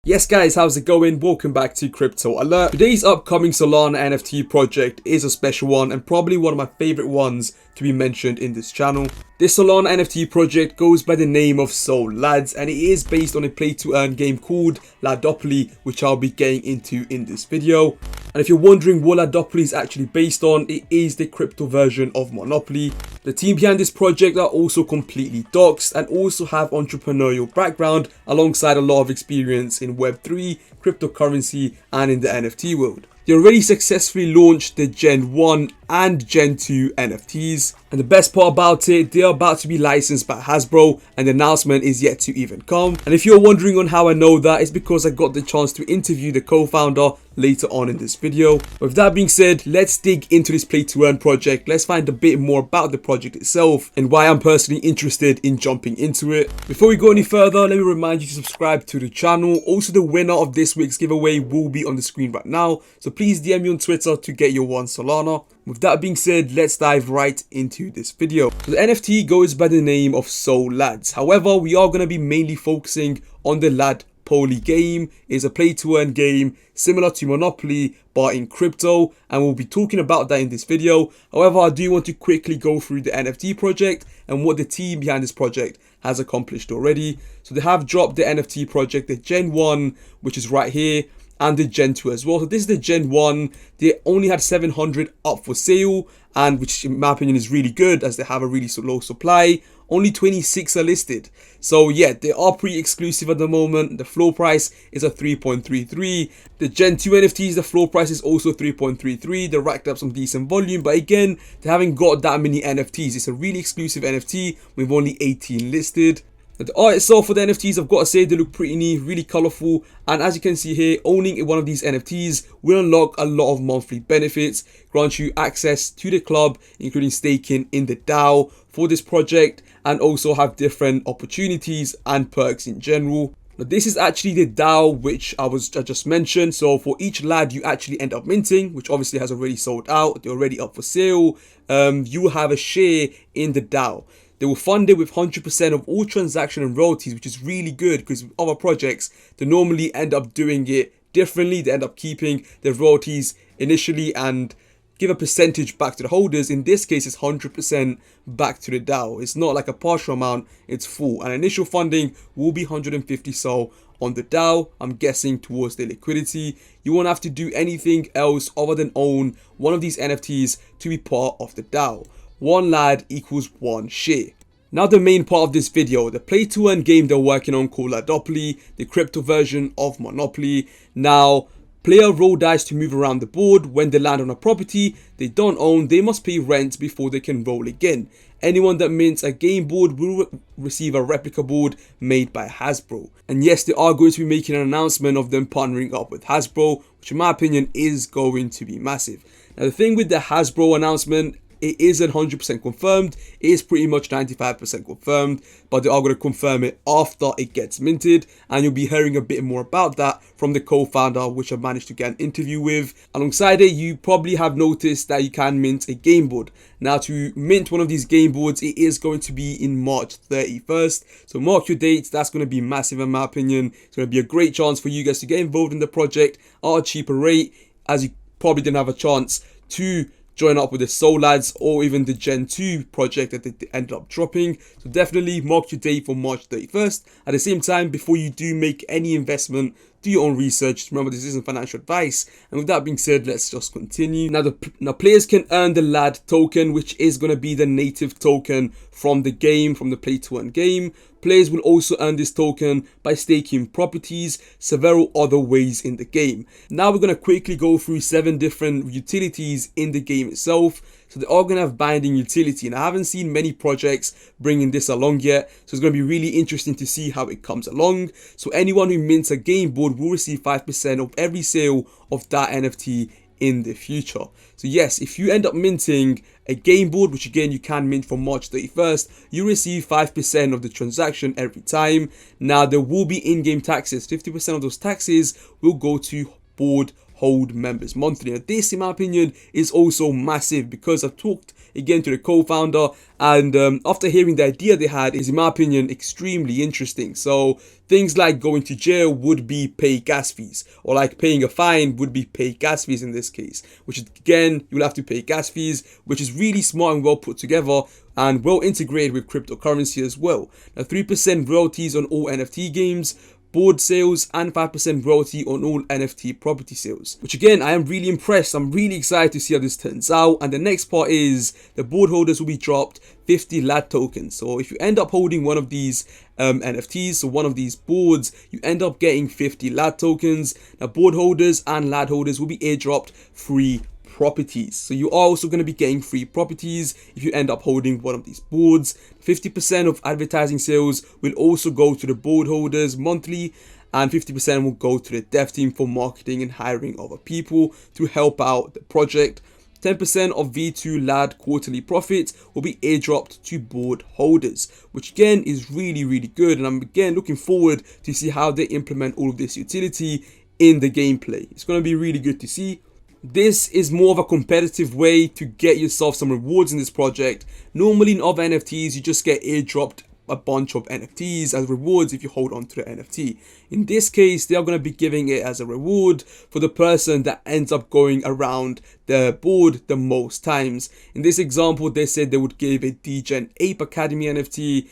Yes guys, how's it going? Welcome back to Crypto Alert. Today's upcoming Solana NFT project is a special one and probably one of my favorite ones to be mentioned in this channel. This Solana NFT project goes by the name of Solads and it is based on a play-to-earn game called Ladopoly, which I'll be getting into in this video. And if you're wondering what Ladopoly is actually based on, it is the crypto version of Monopoly. The team behind this project are also completely doxxed and also have entrepreneurial background alongside a lot of experience in Web3, cryptocurrency and in the NFT world. They already successfully launched the Gen 1 and Gen 2 NFTs. And the best part about it, they're about to be licensed by Hasbro and the announcement is yet to even come. And if you're wondering on how I know that, it's because I got the chance to interview the co-founder later on in this video. But with that being said, let's dig into this play to earn project. Let's find a bit more about the project itself and why I'm personally interested in jumping into it. Before we go any further, let me remind you to subscribe to the channel. Also, the winner of this week's giveaway will be on the screen right now. So please DM me on Twitter to get your one Solana. With that being said, let's dive right into this video. So the NFT goes by the name of Solads. However, we are going to be mainly focusing on the Ladopoly game. It's a play to earn game similar to Monopoly but in crypto, and we'll be talking about that in this video. However, I do want to quickly go through the NFT project and what the team behind this project has accomplished already. So they have dropped the NFT project, the Gen 1, which is right here, and the Gen 2 as well. So this is the Gen 1. They only had 700 up for sale, and which in my opinion is really good as they have a really low supply. Only 26 are listed. So yeah, they are pretty exclusive at the moment. The floor price is a 3.33. The Gen 2 NFTs, the floor price is also 3.33. They racked up some decent volume, but again, they haven't got that many NFTs. It's a really exclusive NFT with only 18 listed. The art itself for the NFTs, I've got to say, they look pretty neat, really colorful, and as you can see here, owning one of these NFTs will unlock a lot of monthly benefits, grant you access to the club, including staking in the DAO for this project, and also have different opportunities and perks in general. Now, this is actually the DAO which I just mentioned. So for each lad you actually end up minting, which obviously has already sold out, they're already up for sale, you will have a share in the DAO. They were funded with 100% of all transaction and royalties, which is really good because with other projects, they normally end up doing it differently. They end up keeping their royalties initially and give a percentage back to the holders. In this case, it's 100% back to the DAO. It's not like a partial amount, it's full. And initial funding will be 150 SOL on the DAO, I'm guessing towards the liquidity. You won't have to do anything else other than own one of these NFTs to be part of the DAO. One lad equals one share. Now the main part of this video, the play to earn game they're working on called Ladopoly, the crypto version of Monopoly. Now, player roll dice to move around the board. When they land on a property they don't own, they must pay rent before they can roll again. Anyone that mints a game board will receive a replica board made by Hasbro. And yes, they are going to be making an announcement of them partnering up with Hasbro, which in my opinion is going to be massive. Now the thing with the Hasbro announcement, it isn't 100% confirmed. It is pretty much 95% confirmed, but they are going to confirm it after it gets minted, and you'll be hearing a bit more about that from the co-founder, which I managed to get an interview with. Alongside it, you probably have noticed that you can mint a game board. Now to mint one of these game boards, it is going to be in March 31st. So mark your dates. That's going to be massive in my opinion. It's going to be a great chance for you guys to get involved in the project at a cheaper rate, as you probably didn't have a chance to join up with the Solads or even the Gen 2 project that they ended up dropping. So definitely mark your date for March 31st. At the same time, before you do make any investment, do your own research. Remember, this isn't financial advice. And with that being said, let's just continue. Now players can earn the LAD token, which is going to be the native token from the game, from the play to earn game. Players will also earn this token by staking properties, several other ways in the game. Now we're going to quickly go through 7 different utilities in the game itself. So they are going to have binding utility, and I haven't seen many projects bringing this along yet. So it's going to be really interesting to see how it comes along. So anyone who mints a game board will receive 5% of every sale of that NFT in the future. So yes, if you end up minting a game board, which again you can mint from March 31st, you receive 5% of the transaction every time. Now there will be in-game taxes. 50% of those taxes will go to board hold members monthly. Now this, in my opinion, is also massive because I've talked again to the co-founder, and after hearing the idea they had, is in my opinion extremely interesting. So things like going to jail would be pay gas fees, or like paying a fine would be pay gas fees in this case, which is, again, you will have to pay gas fees, which is really smart and well put together and well integrated with cryptocurrency as well. Now 3% royalties on all NFT games, board sales, and 5% royalty on all NFT property sales, which again, I am really impressed. I'm really excited to see how this turns out. And the next part is the board holders will be dropped 50 LAD tokens. So if you end up holding one of these NFTs, so one of these boards, you end up getting 50 LAD tokens. Now board holders and LAD holders will be airdropped free properties. So you are also going to be getting free properties if you end up holding one of these boards. 50% of advertising sales will also go to the board holders monthly, and 50% will go to the dev team for marketing and hiring other people to help out the project. 10% of V2 LAD quarterly profits will be airdropped to board holders, which again is really good, and I'm again looking forward to see how they implement all of this utility in the gameplay. It's going to be really good to see. This is more of a competitive way to get yourself some rewards in this project. Normally in other NFTs, you just get airdropped a bunch of NFTs as rewards if you hold on to the NFT. In this case, they are going to be giving it as a reward for the person that ends up going around the board the most times. In this example, they said they would give a DGen Ape Academy NFT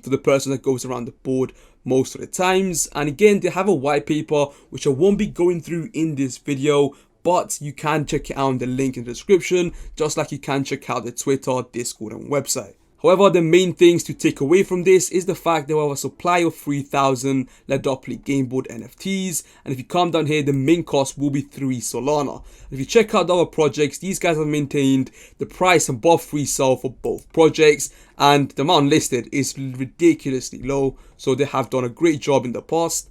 for the person that goes around the board most of the times. And again, they have a white paper which I won't be going through in this video, but you can check it out in the link in the description, just like you can check out the Twitter, Discord, and website. However, the main things to take away from this is the fact that we have a supply of 3,000 Ladopoly game board NFTs, and if you come down here, the main cost will be 3 Solana. If you check out the other projects, these guys have maintained the price above free sale for both projects, and the amount listed is ridiculously low, so they have done a great job in the past.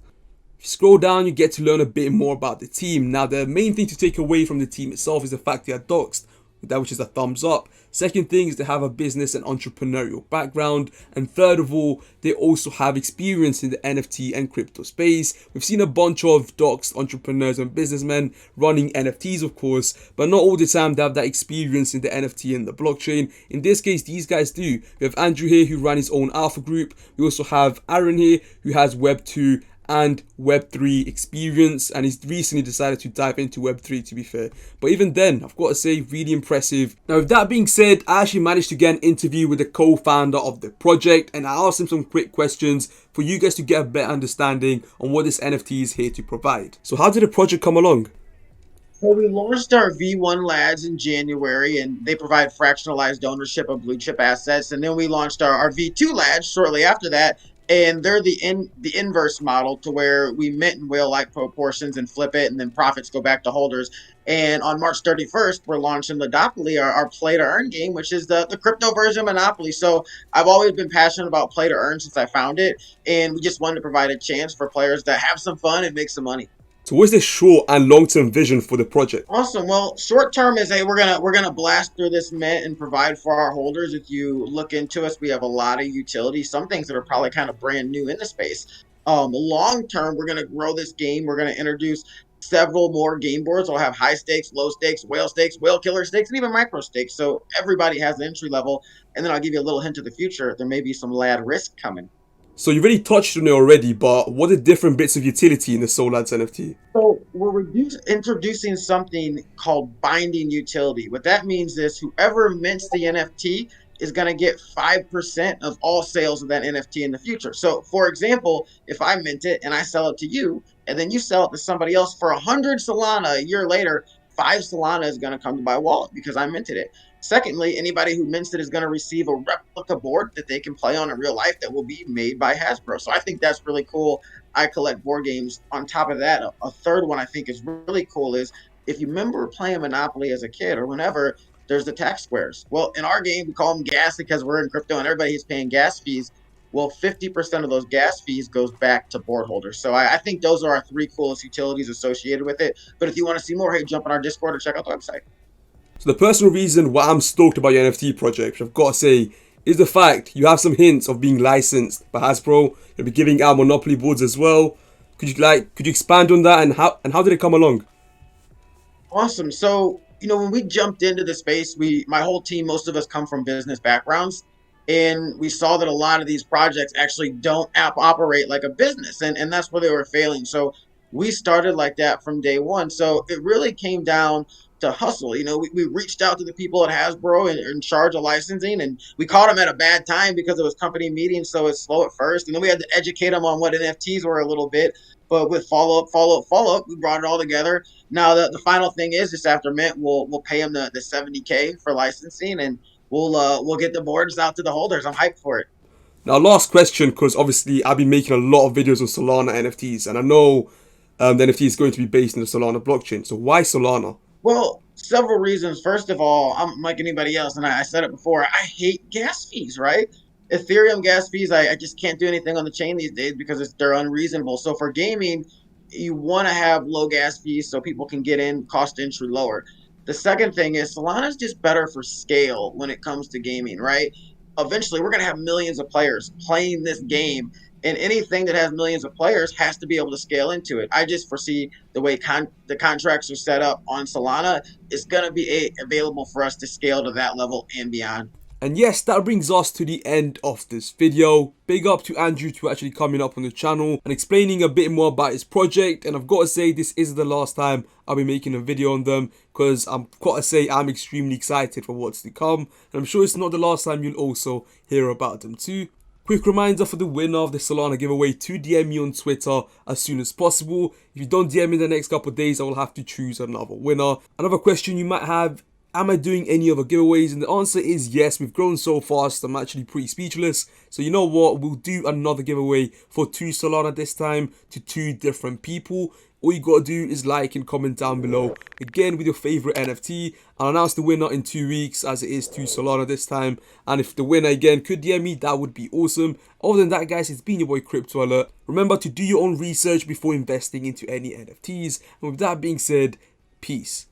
If you scroll down, you get to learn a bit more about the team. Now, the main thing to take away from the team itself is the fact they are doxxed, that which is a thumbs up. Second thing is they have a business and entrepreneurial background. And third of all, they also have experience in the NFT and crypto space. We've seen a bunch of doxxed entrepreneurs and businessmen running NFTs, of course, but not all the time they have that experience in the NFT and the blockchain. In this case, these guys do. We have Andrew here, who ran his own alpha group. We also have Aaron here, who has Web2 and Web3 experience, and he's recently decided to dive into Web3, to be fair. But even then, I've got to say, really impressive. Now, with that being said, I actually managed to get an interview with the co-founder of the project, and I asked him some quick questions for you guys to get a better understanding on what this NFT is here to provide. So how did the project come along? Well, we launched our V1 Lads in January, and they provide fractionalized ownership of blue chip assets. And then we launched our V2 Lads shortly after that, and they're the inverse model, to where we mint in whale-like proportions and flip it, and then profits go back to holders. And on March 31st, we're launching Ladopoly, our play to earn game, which is the crypto version of Monopoly. So I've always been passionate about play to earn since I found it, and we just wanted to provide a chance for players to have some fun and make some money. So what's the short and long-term vision for the project? Awesome. Well, short term is, hey, we're gonna blast through this mint and provide for our holders. If you look into us, we have a lot of utility, some things that are probably kind of brand new in the space. Long term, we're gonna grow this game. We're gonna introduce several more game boards. We'll have high stakes, low stakes, whale killer stakes, and even micro stakes. So everybody has an entry level. And then I'll give you a little hint of the future. There may be some lad risk coming. So you already touched on it already, but what are different bits of utility in the Solads NFT? So we're introducing something called binding utility. What that means is whoever mints the NFT is going to get 5% of all sales of that NFT in the future. So, for example, if I mint it and I sell it to you, and then you sell it to somebody else for 100 Solana a year later, 5 Solana is going to come to my wallet because I minted it. Secondly, anybody who mints it is going to receive a replica board that they can play on in real life that will be made by Hasbro. So I think that's really cool. I collect board games. On top of that, a third one I think is really cool is, if you remember playing Monopoly as a kid or whenever, there's the tax squares. Well, in our game, we call them gas because we're in crypto and everybody is paying gas fees. Well, 50% of those gas fees goes back to board holders. So I think those are our 3 coolest utilities associated with it. But if you want to see more, hey, jump on our Discord or check out the website. So the personal reason why I'm stoked about your NFT project, which I've got to say, is the fact you have some hints of being licensed by Hasbro. You'll be giving out Monopoly boards as well. Could you expand on that, and how did it come along? Awesome. So, when we jumped into the space, my whole team, most of us come from business backgrounds, and we saw that a lot of these projects actually don't operate like a business, and that's where they were failing. So, we started like that from day one. So, it really came down to hustle. We reached out to the people at Hasbro in charge of licensing, and we caught them at a bad time because it was company meetings, so it's slow at first. And then we had to educate them on what NFTs were a little bit. But with follow up, we brought it all together. Now the final thing is just after mint, we'll pay them the 70K for licensing, and we'll get the boards out to the holders. I'm hyped for it. Now, last question, because obviously I've been making a lot of videos on Solana NFTs, and I know the NFT is going to be based in the Solana blockchain. So why Solana? Well, several reasons. First of all, I'm like anybody else, and I said it before. I hate gas fees, right? Ethereum gas fees, I just can't do anything on the chain these days because they're unreasonable. So for gaming, you want to have low gas fees so people can get in, cost entry lower. The second thing is Solana is just better for scale when it comes to gaming, right? Eventually, we're going to have millions of players playing this game, and anything that has millions of players has to be able to scale into it. I just foresee the way the contracts are set up on Solana, it's going to be available for us to scale to that level and beyond. And yes, that brings us to the end of this video. Big up to Andrew to actually coming up on the channel and explaining a bit more about his project. And I've got to say, this isn't the last time I'll be making a video on them, because I've got to say I'm extremely excited for what's to come. And I'm sure it's not the last time you'll also hear about them too. Quick reminder for the winner of the Solana giveaway to DM me on Twitter as soon as possible. If you don't DM me in the next couple of days, I will have to choose another winner. Another question you might have: am I doing any other giveaways? And the answer is yes. We've grown so fast, I'm actually pretty speechless. So you know what? We'll do another giveaway for 2 Solana this time to 2 different people. All you gotta do is like and comment down below, again with your favorite NFT. I'll announce the winner in 2 weeks, as it is 2 Solana this time. And if the winner again could DM me, that would be awesome. Other than that, guys, it's been your boy Crypto Alert. Remember to do your own research before investing into any NFTs. And with that being said, peace.